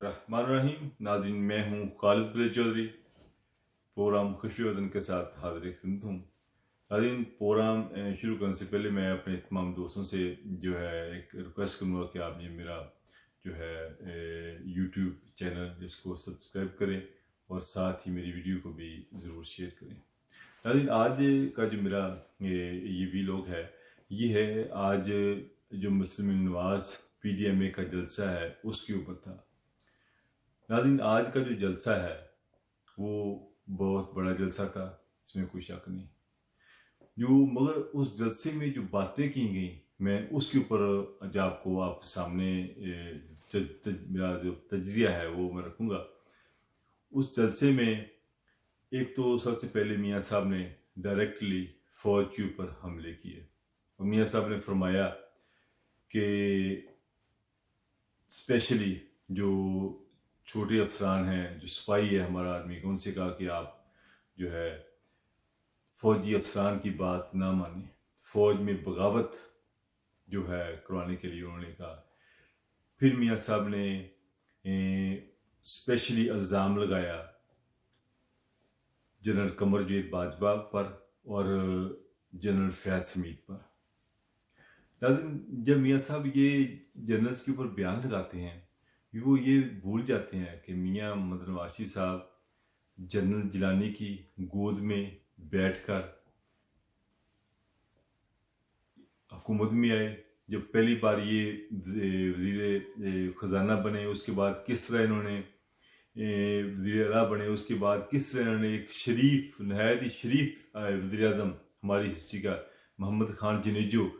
रहमानुर्रहीम नाज़रीन, मैं हूँ खालिद बिलल चौधरी। प्रोग्राम खुशी वतन के साथ हाजिर खिदमत हूँ। नाज़रीन, प्रोग्राम शुरू करने से पहले मैं अपने तमाम दोस्तों से जो है एक रिक्वेस्ट करूँगा कि आप ये मेरा जो है यूट्यूब चैनल इसको सब्सक्राइब करें और साथ ही मेरी वीडियो को भी ज़रूर शेयर करें। नाज़रीन, आज का जो मेरा ये वीलॉग है, ये है आज जो मुस्लिम नवाज़ PDMA का जलसा है उसके ऊपर था। नाज़रीन, आज का जो जलसा है वो बहुत बड़ा जलसा था, इसमें कोई शक नहीं। मगर उस जलसे में जो बातें की गई, मैं उसके ऊपर जो आपके सामने मेरा जो तज्जिया है वो मैं रखूँगा। उस जलसे में एक तो सबसे पहले मियाँ साहब ने डायरेक्टली फ़ौज के ऊपर हमले किए और मियाँ साहब ने फरमाया कि स्पेशली जो छोटे अफसरान हैं, जो सिपाही है हमारा आर्मी का, उनसे कहा कि आप जो है फ़ौजी अफसरान की बात ना माने, फ़ौज में बगावत जो है करवाने के लिए उन्होंने कहा। फिर मियाँ साहब ने स्पेशली इल्ज़ाम लगाया जनरल कमरजीत बाजवा पर और जनरल फैज़ हमीद पर। जब मियाँ साहब ये जनरल्स के ऊपर बयान लगाते हैं, वो ये भूल जाते हैं कि मियाँ मोहम्मद नवाज़ साहब जनरल जिलानी की गोद में बैठकर हुकूमत में आए। जब पहली बार ये वज़ीर ख़जाना बने, उसके बाद किस तरह इन्होंने वज़ीर आला बने, उसके बाद किस तरह इन्होंने एक शरीफ, नहायत ही शरीफ वज़ीर आज़म हमारी हिस्ट्री का मोहम्मद खान जनेजो,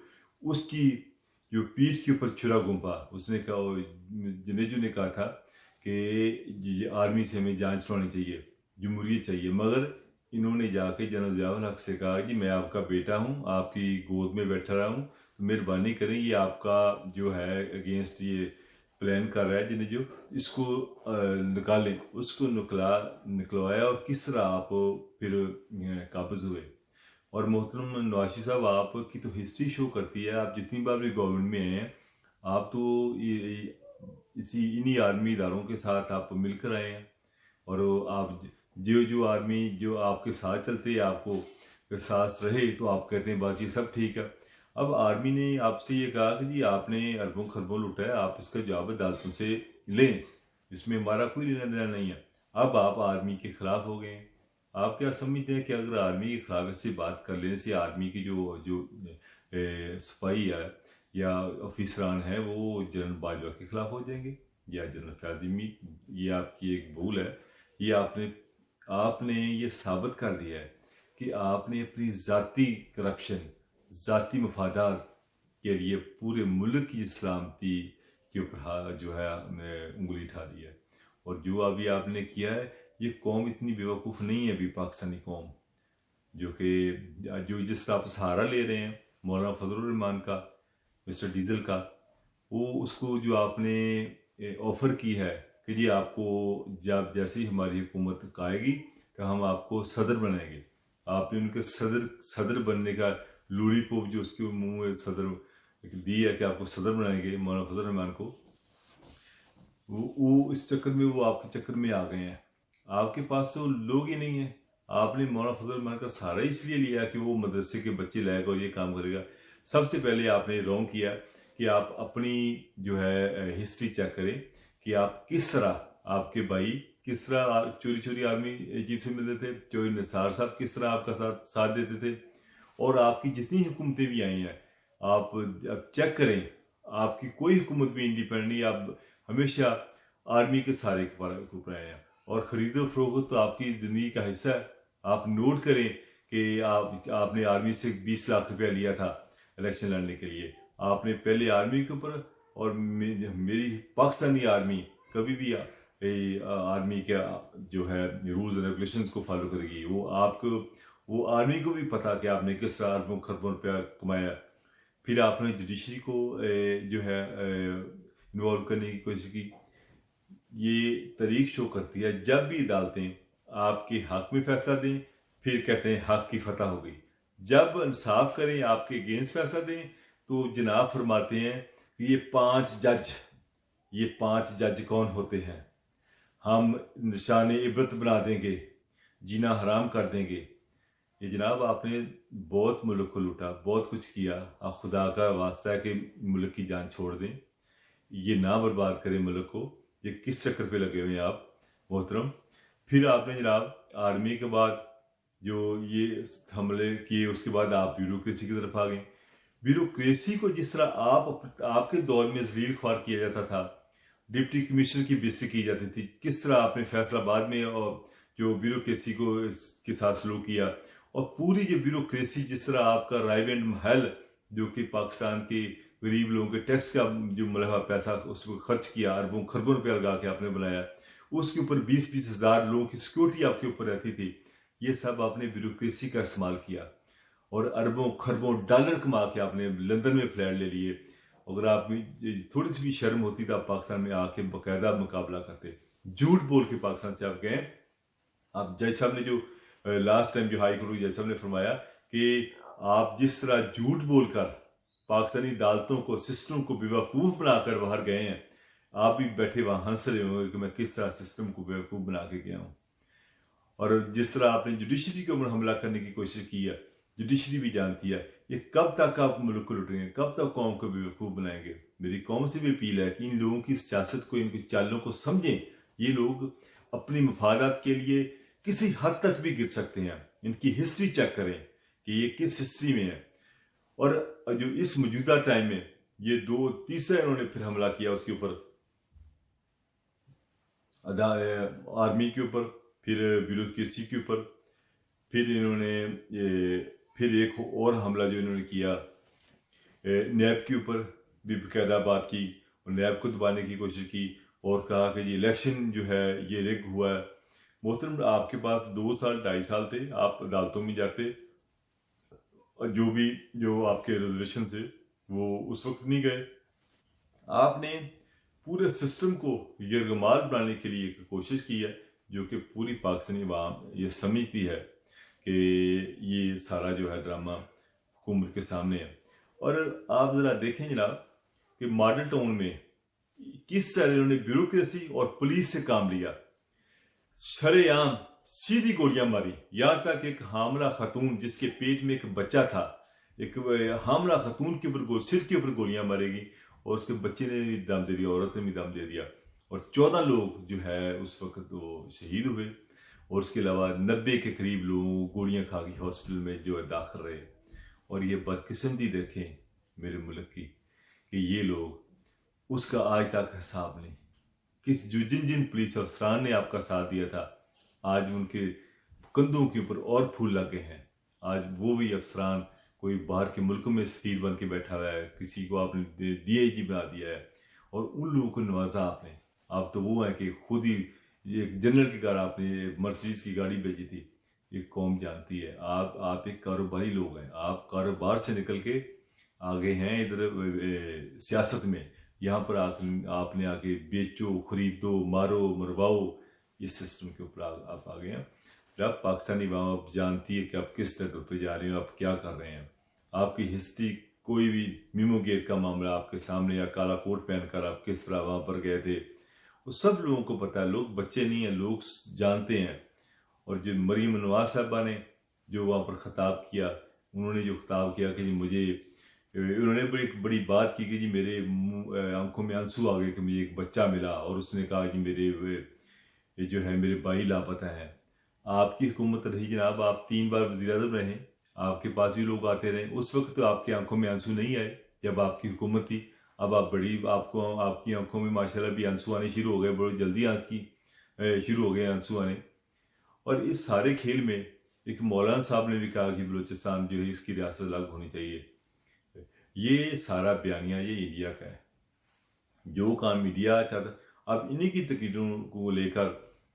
उसकी जो पीठ के ऊपर छुरा घूंपा, उसने कहा, जनेजो ने कहा था कि आर्मी से हमें जान छुड़ानी चाहिए, जमहूरियत चाहिए। मगर इन्होंने जाके जनरल ज़ियाउल हक से कहा कि मैं आपका बेटा हूँ, आपकी गोद में बैठा रहा हूँ, तो मेहरबानी करें, ये आपका जो है अगेंस्ट ये प्लान कर रहा है जिन्हें जो इसको निकालें। उसको निकलवाया और किस तरह आप फिर काबिज हुए। और मोहतरम नवाज़ साहब, आपकी तो हिस्ट्री शो करती है, आप जितनी बार भी गवर्नमेंट में हैं, आप तो इन्हीं आर्मी इदारों के साथ आप मिलकर आए हैं और आप जो आर्मी जो आपके साथ चलते हैं, आपको साथ रहे, तो आप कहते हैं बस ये सब ठीक है। अब आर्मी ने आपसे ये कहा कि जी आपने अरबों खरबों लुटा है, आप इसका जवाब अदालतों से लें, इसमें हमारा कोई लेना देना नहीं है। अब आप आर्मी के खिलाफ हो गए हैं। आप क्या समझते हैं कि अगर आर्मी के खिलाफ इससे बात कर लेने से आर्मी की जो जो सिपाही है या ऑफिसरान है वो जनरल बाजवा के खिलाफ हो जाएंगे या जनरल फैज़? ये आपकी एक भूल है। ये आपने ये साबित कर दिया है कि आपने अपनी ज़ाती करप्शन, ज़ाती मफादात के लिए पूरे मुल्क की सलामती के ऊपर जो है उंगली उठा दी है। और जो अभी आपने किया है, ये कौम इतनी बेवकूफ़ नहीं है अभी, पाकिस्तानी कौम, जो जिस आप सहारा ले रहे हैं मौलाना फजलुर रहमान का, मिस्टर डीजल का, वो उसको जो आपने ऑफ़र की है कि जी आपको जब जैसे ही हमारी हुकूमत आएगी तो हम आपको सदर बनाएंगे, आपने उनके सदर बनने का लूलीपोप जो उसके मुंह में सदर दी है कि आपको सदर बनाएंगे मौलाना फजल रहमान को, वो इस चक्कर में वो आपके चक्कर में आ गए हैं। आपके पास तो लोग ही नहीं है। आपने मौलाना फजल रहमान का सहारा इसलिए लिया कि वो मदरसे के बच्चे लाएगा और ये काम करेगा। सबसे पहले आपने रॉन्ग किया कि आप अपनी जो है हिस्ट्री चेक करें कि आप किस तरह, आपके भाई किस तरह चोरी चोरी आर्मी चीफ से मिलते थे, चोरी निसार साहब किस तरह आपका साथ देते थे, और आपकी जितनी हुकूमतें भी आई हैं आप चेक करें, आपकी कोई हुकूमत भी इंडिपेंडेंट नहीं, आप हमेशा आर्मी के सहारे के ऊपर आए हैं। और ख़रीदो फरोख्त तो आपकी ज़िंदगी का हिस्सा है। आप नोट करें कि आपने आर्मी से 20 लाख रुपया लिया था इलेक्शन लड़ने के लिए। आपने पहले आर्मी के ऊपर, और मेरी पाकिस्तानी आर्मी कभी भी आर्मी का जो है रूल्स एंड रेगुलेशंस को फॉलो करेगी। वो आर्मी को भी पता कि आपने किस तरह अरबों खरबों रुपया कमाया। फिर आपने जुडिशरी को जो है इन्वॉल्व करने की कोशिश की। ये तरीक शो करती है, जब भी अदालतें आपके हक में फैसला दें फिर कहते हैं हक की फतह हो गई, जब इंसाफ करें आपके अगेंस्ट फैसला दें तो जनाब फरमाते हैं कि ये 5 जज ये 5 जज कौन होते हैं, हम निशान इबरत बना देंगे, जीना हराम कर देंगे। ये जनाब आपने बहुत मुल्क को लूटा, बहुत कुछ किया। आप खुदा का वास्ता है कि मुल्क की जान छोड़ दें, ये ना बर्बाद करें मुल्क को। ये किस चक्कर पे लगे हुए हैं आप मोहतरम। फिर आपने जनाब आर्मी के बाद जो ये हमले किए, उसके बाद आप ब्यूरोक्रेसी की तरफ आ गए। ब्यूरोक्रेसी को जिस तरह आपके दौर में जलील ख्वार किया जाता था, डिप्टी कमिश्नर की बेइज्जती की जाती थी, किस तरह आपने फैसलाबाद में और जो ब्यूरोक्रेसी को के साथ सलूक किया, और पूरी जो ब्यूरोक्रेसी जिस तरह आपका राइवेंड महल जो कि पाकिस्तान के गरीब लोगों के टैक्स का जो मुलहा पैसा उसको खर्च किया, अरबों खरबों रुपया लगा के आपने बनाया, उसके ऊपर 20-20 हज़ार लोगों की सिक्योरिटी आपके ऊपर रहती थी। ये सब आपने ब्यूरोक्रेसी का इस्तेमाल किया और अरबों खरबों डॉलर कमा के आपने लंदन में फ्लैट ले लिए। अगर आप थोड़ी सी भी शर्म होती तो आप पाकिस्तान में आके बाकायदा मुकाबला करते। झूठ बोल के पाकिस्तान से आप गए। आप जज साहब ने जो लास्ट टाइम जो हाई कोर्ट के जज साहब ने फरमाया कि आप जिस तरह झूठ बोलकर पाकिस्तानी अदालतों को, सिस्टम को बेवकूफ़ बनाकर बाहर गए हैं, आप भी बैठे वहां हंस रहे होंगे कि मैं किस तरह सिस्टम को बेवकूफ़ बना के गया हूँ। और जिस तरह आपने जुडिशरी के ऊपर हमला करने की कोशिश की है, जुडिशरी भी जानती है ये कब तक आप मुल्क को लुटेंगे, कब तक कौम को बेवकूफ़ बनाएंगे। मेरी कौम से भी अपील है कि इन लोगों की सियासत को, इनकी चालों को समझें। ये लोग अपनी मफादात के लिए किसी हद तक भी गिर सकते हैं। इनकी हिस्ट्री चेक करें कि ये किस हिस्ट्री में है। और जो इस मौजूदा टाइम में ये तीसरा इन्होंने फिर हमला किया उसके ऊपर, आर्मी के ऊपर, फिर ब्यूरोक्रेसी के ऊपर, फिर इन्होंने फिर एक और हमला जो इन्होंने किया नैब के ऊपर भी बाकायदा बात की और नैब को दबाने की कोशिश की और कहा कि ये इलेक्शन जो है ये रिग हुआ है। मोहतरम आपके पास 2 साल 2.5 साल थे, आप अदालतों में जाते और जो आपके रिजर्वेशन से वो उस वक्त नहीं गए। आपने पूरे सिस्टम को यरगमाल बनाने के लिए एक कोशिश की है जो कि पूरी पाकिस्तानी अवाम ये समझती है कि ये सारा जो है ड्रामा हुकूमत के सामने है। और आप ज़रा देखें जनाब कि मॉडल टाउन में किस तरह इन्होंने ब्यूरोक्रेसी और पुलिस से काम लिया, शरेआम सीधी गोलियां मारी। यहाँ तक एक हामला खातून जिसके पेट में एक बच्चा था, एक हामला खातून के ऊपर सिर के ऊपर गोलियां मारेगी और उसके बच्चे ने भी दम दे दिया, औरत ने भी दम दे दिया और 14 लोग जो है उस वक्त तो शहीद हुए और उसके अलावा 90 के करीब लोग गोलियां खा के हॉस्पिटल में जो है दाखिल रहे। और ये बदकिस्मती देखें मेरे मुल्क की कि ये लोग उसका आज तक हिसाब नहीं। जिन पुलिस अफसरान ने आपका साथ दिया था, आज उनके कंधों के ऊपर और फूल लगे हैं। आज वो भी अफसरान कोई बाहर के मुल्कों में सफीर बन के बैठा हुआ है, किसी को आपने DIG बना दिया है और उन लोगों को नवाजा आपने। आप तो वो हैं कि खुद ही एक जनरल के घर आपने मर्सिडीज की गाड़ी भेजी थी। ये कौम जानती है आप एक कारोबारी लोग हैं, आप कारोबार से निकल के आ गए हैं इधर सियासत में। यहाँ पर आपने आके बेचो, खरीदो, मारो, मरवाओ, इस सिस्टम के ऊपर आप आ गए हैं। जब पाकिस्तानी अवाम आप जानती है कि आप किस लेवल पे जा रहे हो, आप क्या कर रहे हैं। आपकी हिस्ट्री कोई भी मीमो गेट का मामला आपके सामने या काला कोट पहनकर आप किस तरह वहाँ पर गए थे, वो सब लोगों को पता है। लोग बच्चे नहीं हैं, लोग जानते हैं। और जो मरीम नवाज साहबा ने जो वहाँ पर खिताब किया, उन्होंने जो खिताब किया कि जी मुझे, उन्होंने बड़ी बात की कि जी मेरे आंखों में आंसू आ गए कि मुझे एक बच्चा मिला और उसने कहा कि मेरे जो है मेरे भाई लापता हैं। आपकी हुकूमत रही जनाब, आप 3 बार वज़ीर-ए-आज़म रहे, आपके पास ही लोग आते रहे। उस वक्त तो आपकी आंखों में आंसू नहीं आए जब आपकी हुकूमत थी। अब आप आपकी आंखों में माशाल्लाह भी आंसू आने शुरू हो गए, बड़ी जल्दी शुरू हो गए आंसू आने। और इस सारे खेल में एक मौलाना साहब ने भी कहा कि बलूचिस्तान जो है इसकी रियासत अलग होनी चाहिए। ये सारा बयानिया ये इंडिया का है, जो काम मीडिया चाहता। अब इन्हीं की तकरीरों को लेकर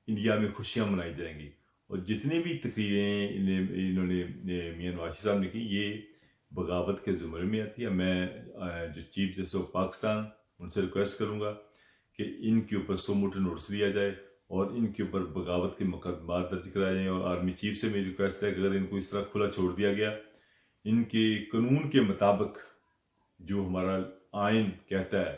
इंडिया में खुशियां मनाई जाएंगी और जितनी भी तकरीरें इन्होंने मियां नवाज साहब ने की, ये बगावत के ज़ुमरे में आती है। मैं जो चीफ जस्टिस ऑफ पाकिस्तान उनसे रिक्वेस्ट करूँगा कि इनके ऊपर सो मोटो नोटिस लिया जाए और इनके ऊपर बगावत के मुकदमा दर्ज कराए जाएँ। और आर्मी चीफ से मेरी रिक्वेस्ट है कि अगर इनको इस तरह खुला छोड़ दिया गया, इनके कानून के मुताबिक जो हमारा आइन कहता है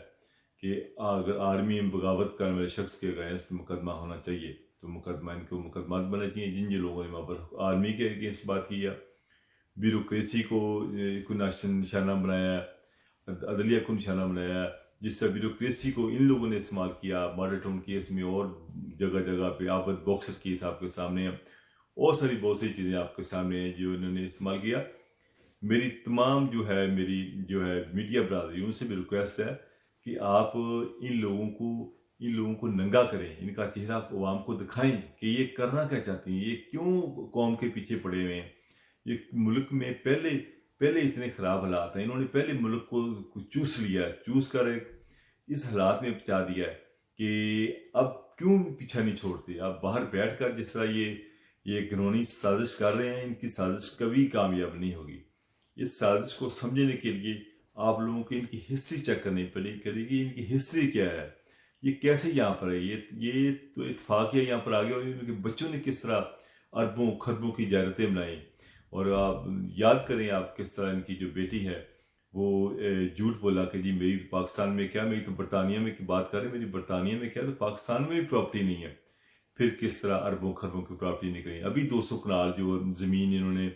कि अगर आर्मी में बगावत करने वाले शख्स के अगेंस्ट मुकदमा होना चाहिए तो इनको मुकदमा बनना चाहिए। जिन जिन लोगों ने वहाँ पर आर्मी के अगेंस्ट बात किया, ब्यूरोक्रेसी को निशाना बनाया, अदलिया को निशाना बनाया, जिससे ब्यूरोक्रेसी को इन लोगों ने इस्तेमाल किया मर्डर टाउन केस में और जगह जगह पे आबद बॉक्सर केस आपके सामने है और बहुत सी चीज़ें आपके सामने हैं जो इन्होंने इस्तेमाल किया। मेरी तमाम मेरी मीडिया बरादरी उनसे भी रिक्वेस्ट है कि आप इन लोगों को नंगा करें, इनका चेहरा अवाम को दिखाएं कि ये करना क्या चाहती हैं, ये क्यों कौम के पीछे पड़े हुए हैं। ये मुल्क में पहले इतने ख़राब हालात हैं, इन्होंने पहले मुल्क को चूस लिया, चूस कर इस हालात में पहुंचा दिया है कि अब क्यों पीछा नहीं छोड़ते। अब बाहर बैठ कर जिस तरह ये घिनौनी साजिश कर रहे हैं, इनकी साजिश कभी कामयाब नहीं होगी। इस साजिश को समझने के लिए आप लोगों को इनकी हिस्ट्री चेक करनी पड़ेगी। इनकी हिस्ट्री क्या है, ये कैसे यहाँ पर है, ये तो इत्फाकिया यहाँ पर आ गया और इनके बच्चों ने किस तरह अरबों खरबों की जायरतें बनाई। और आप याद करें आप किस तरह इनकी जो बेटी है वो झूठ बोला कि जी मेरी तो पाकिस्तान में क्या, मेरी तो बरतानिया में की बात कर रहे, मेरी बरतानिया में क्या, तो पाकिस्तान में भी प्रॉपर्टी नहीं है। फिर किस तरह अरबों खरबों की प्रॉपर्टी निकली। अभी 200 कनाल जो ज़मीन इन्होंने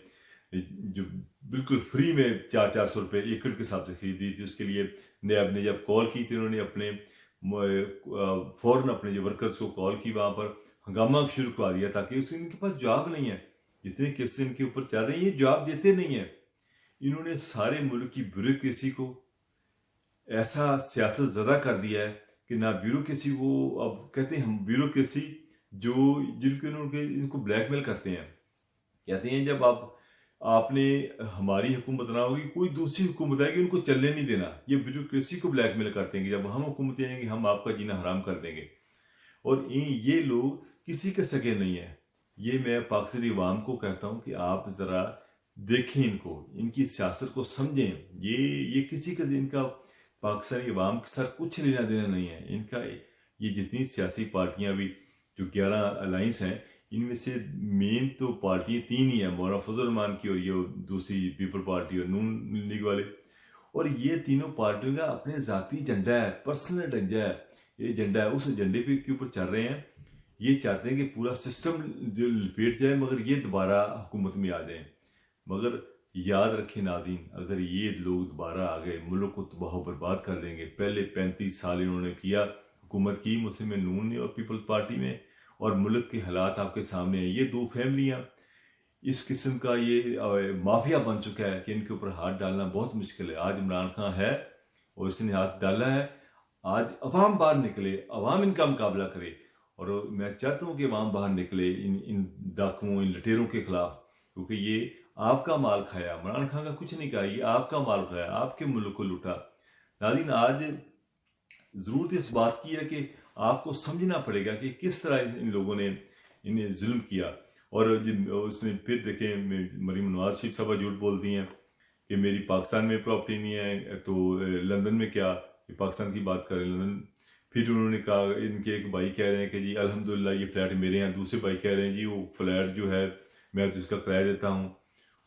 जो बिल्कुल फ्री में 400 रुपये एकड़ के हिसाब से खरीदी थी, उसके लिए नैब ने जब कॉल की थी, उन्होंने अपने फ़ौरन अपने जो वर्कर्स को कॉल की, वहाँ पर हंगामा शुरू करवा दिया ताकि उसके इनके पास जवाब नहीं है। जितने केस इनके ऊपर चल रहे हैं ये जवाब देते नहीं है। इन्होंने सारे मुल्क की ब्यूरोक्रेसी को ऐसा सियासत ज़दा कर दिया है कि ना ब्यूरोक्रेसी को अब कहते हैं हम ब्यूरोक्रेसी इनको ब्लैकमेल करते हैं, कहते हैं जब आपने हमारी हुकूमत ना होगी कोई दूसरी हुकूमत आएगी, उनको चलने नहीं देना। ये ब्यूरोक्रेसी को ब्लैकमेल करते हैं कि जब हम हुकूमत आएंगे हम आपका जीना हराम कर देंगे। और ये लोग किसी के सगे नहीं है। ये मैं पाकिस्तानी अवाम को कहता हूँ कि आप ज़रा देखें इनको, इनकी सियासत को समझें। ये किसी का इनका पाकिस्तानी अवाम के साथ कुछ लेना देना नहीं है। इनका ये जितनी सियासी पार्टियां भी जो 11 अलाइंस हैं, इनमें से मेन तो पार्टियां 3 ही हैं, मौलाना फजल रहमान की और ये दूसरी पीपल पार्टी और नून लीग वाले। और ये तीनों पार्टियों का अपने ज़ाती एजेंडा है, पर्सनल एजेंडा है, ये एजेंडा है, उस एजेंडे के ऊपर चल रहे हैं। ये चाहते हैं कि पूरा सिस्टम जो लपेट जाए मगर ये दोबारा हुकूमत में आ जाए। मगर याद रखें नाज़रीन, अगर ये लोग दोबारा आ गए मुल्क को तबाह बर्बाद कर देंगे। पहले 35 साल इन्होंने किया, हुकूमत की मुस्लिम में नून ने और पीपल्स पार्टी में, और मुल्क के हालात आपके सामने हैं। ये 2 फैमिलियाँ इस किस्म का ये माफिया बन चुका है कि इनके ऊपर हाथ डालना बहुत मुश्किल है। आज इमरान खान है और इसने हाथ डाला है, आज अवाम बाहर निकले, अवाम इनका मुकाबला करे। और मैं चाहता हूँ कि अवाम बाहर निकले इन डाकुओं, इन लटेरों के खिलाफ, क्योंकि ये आपका माल खाया, इमरान खान का कुछ नहीं कहा, ये आपका माल खाया, आपके मुल्क को लूटा। नाज़रीन, आज ज़रूरत इस बात की है कि आपको समझना पड़ेगा कि किस तरह इन लोगों ने इन्हें जुल्म किया। और उसने फिर देखें मरीम नवाज शरीफ साहबा झूठ बोलती हैं कि मेरी पाकिस्तान में प्रॉपर्टी नहीं है, तो लंदन में क्या, ये पाकिस्तान की बात करें लंदन। फिर उन्होंने कहा, इनके एक भाई कह रहे हैं कि जी अल्हम्दुलिल्लाह ये फ्लैट मेरे हैं, दूसरे भाई कह रहे हैं जी वो फ्लैट जो है मैं तो इसका किराया देता हूँ।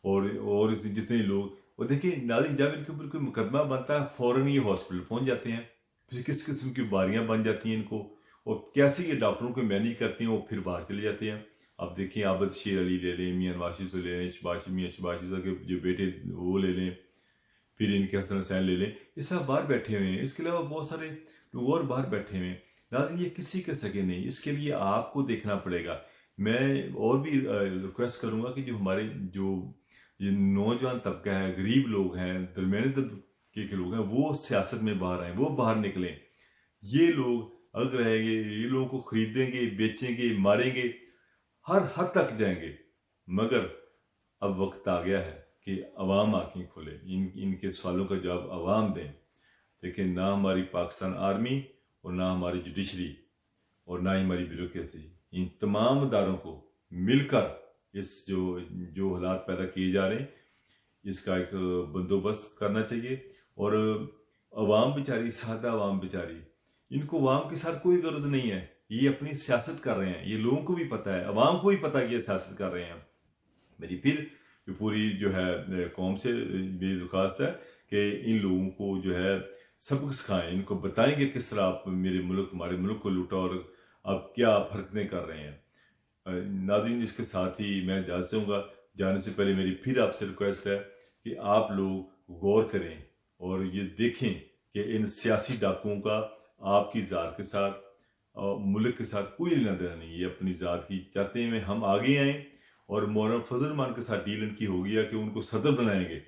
और जितने लोग, और देखिए नाज़रीन, जब इनके ऊपर कोई मुकदमा बनता है फ़ौरन ये हॉस्पिटल पहुँच जाते हैं, फिर किस किस्म की बीमारियाँ बन जाती हैं इनको, और कैसे ये डॉक्टरों को मैनेज करती हैं, वो फिर बाहर चले जाते हैं। अब देखिए आबद शेर अली ले लें, मियाँ वाशिद से ले लें, मियाँ शबाशी के जो बेटे वो ले लें, फिर इनके हसन हुसैन ले लें, ये सब बाहर बैठे हुए हैं। इसके अलावा बहुत सारे लोग और बाहर बैठे हुए हैं। नाज़रीन, ये किसी के सके नहीं, इसके लिए आपको देखना पड़ेगा। मैं और भी रिक्वेस्ट करूँगा कि जो हमारे ये नौजवान तबका है, गरीब लोग हैं, दरमियाने तबके के लोग हैं, वो सियासत में बाहर आए, वो बाहर निकलें। ये लोग अगर रहेंगे, ये लोगों को खरीदेंगे, बेचेंगे, मारेंगे, हर हद तक जाएंगे। मगर अब वक्त आ गया है कि अवाम आंखें खोले, इनके सवालों का जवाब अवाम दें। लेकिन ना हमारी पाकिस्तान आर्मी और ना हमारी जुडिशरी और ना ही हमारी ब्यूरोक्रेसी, इन तमाम इदारों को मिलकर इस जो हालात पैदा किए जा रहे हैं, इसका एक बंदोबस्त करना चाहिए। और अवाम बेचारी, सादा अवाम बेचारी, इनको अवाम के साथ कोई गर्ज नहीं है, ये अपनी सियासत कर रहे हैं। ये लोगों को भी पता है, अवाम को भी पता है कि ये सियासत कर रहे हैं। मेरी फिर पूरी कौम से मेरी दरख्वास्त है कि इन लोगों को सबक सिखाएं, इनको बताएं कि किस तरह आप मेरे मुल्क हमारे मुल्क को लूटा और आप क्या हरकतें कर रहे हैं। नाज़रीन, इसके साथ ही मैं इजाज़त चाहूँगा। जाने से पहले मेरी फिर आपसे रिक्वेस्ट है कि आप लोग गौर करें और ये देखें कि इन सियासी डाकुओं का आपकी ज़ात के साथ और मुल्क के साथ कोई लेना देना नहीं। ये अपनी ज़ात की चाहते हैं हम आगे आएँ और मौलाना फजल रहमान के साथ डील इनकी हो गया कि उनको सदर बनाएंगे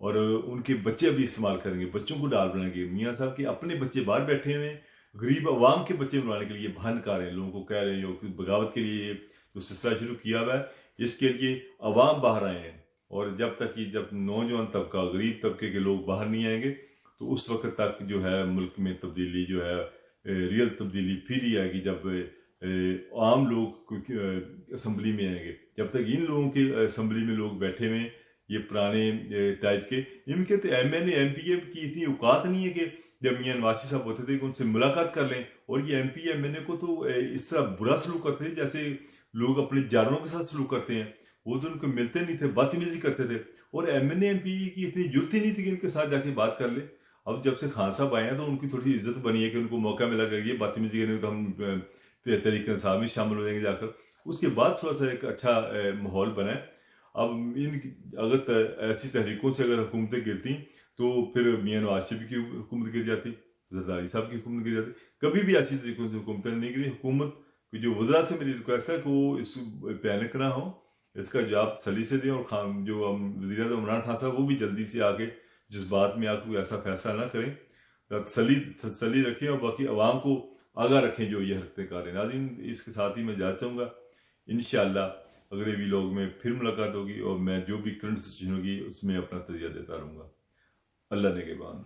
और उनके बच्चे भी इस्तेमाल करेंगे, बच्चों को डाल बनाएंगे। मियाँ साहब के अपने बच्चे बाहर बैठे हुए हैं, गरीब अवाम के बच्चे बनवाने के लिए बाहर निकाल रहे हैं, लोगों को कह रहे हैं कि बगावत के लिए जो सिलसिला शुरू किया हुआ है इसके लिए अवाम बाहर आए हैं। और जब नौजवान तबका गरीब तबके के लोग बाहर नहीं आएंगे तो उस वक्त तक जो है मुल्क में तब्दीली जो है रियल तब्दीली फिर ही आएगी जब आम लोग असम्बली में आएंगे। जब तक इन लोगों के असम्बली में लोग बैठे हुए ये पुराने टाइप के, इनके तो MNA MPA की इतनी औकात नहीं है कि जब मियां नवाज साहब होते थे कि उनसे मुलाकात कर लें। और ये MP MNA को तो इस तरह बुरा सलूक करते थे जैसे लोग अपने जानवरों के साथ सलूक करते हैं। वो तो उनको मिलते नहीं थे, बदतमीजी करते थे। और MNA MPA की इतनी जुर्त ही नहीं थी कि इनके साथ जाके बात कर ले। अब जब से खान साहब आए हैं तो उनकी थोड़ी इज्जत बनी है कि उनको मौका मिला कि ये बदतमीजी करने तो हम तहरीक इंसाफ में शामिल हो जाएंगे जाकर। उसके बाद थोड़ा सा एक अच्छा माहौल बना है। अब अगर ऐसी तहरीकों से अगर हुकूमतें गिरती तो फिर मियां नवाज शरीफ की हुकूमत गिर जाती, जरदारी साहब की हुकूमत गिर जाती। कभी भी ऐसी तरीकों से हुकूमतें नहीं गिरी। हुकूमत की जो वज़रा से मेरी रिक्वेस्ट है कि वो इस पैनिक ना हो, इसका जवाब तसल्ली से दें। और जो वज़ीर आज़म इमरान खान साहब वो भी जल्दी से आके जज्बात में आकर कोई ऐसा फैसला ना करें, तसल्ली रखें और बाकी अवाम को आगाह रखें जो ये हरकतें कर रहे हैं। नाज़रीन, इसके साथ ही मैं इजाज़त चाहूँगा। इंशाअल्लाह अगले वीलॉग में फिर मुलाकात होगी और मैं जो भी करंट सिचुएशन होगी उसमें अपना तजिया देता रहूँगा। अल्लाह ने के बाद।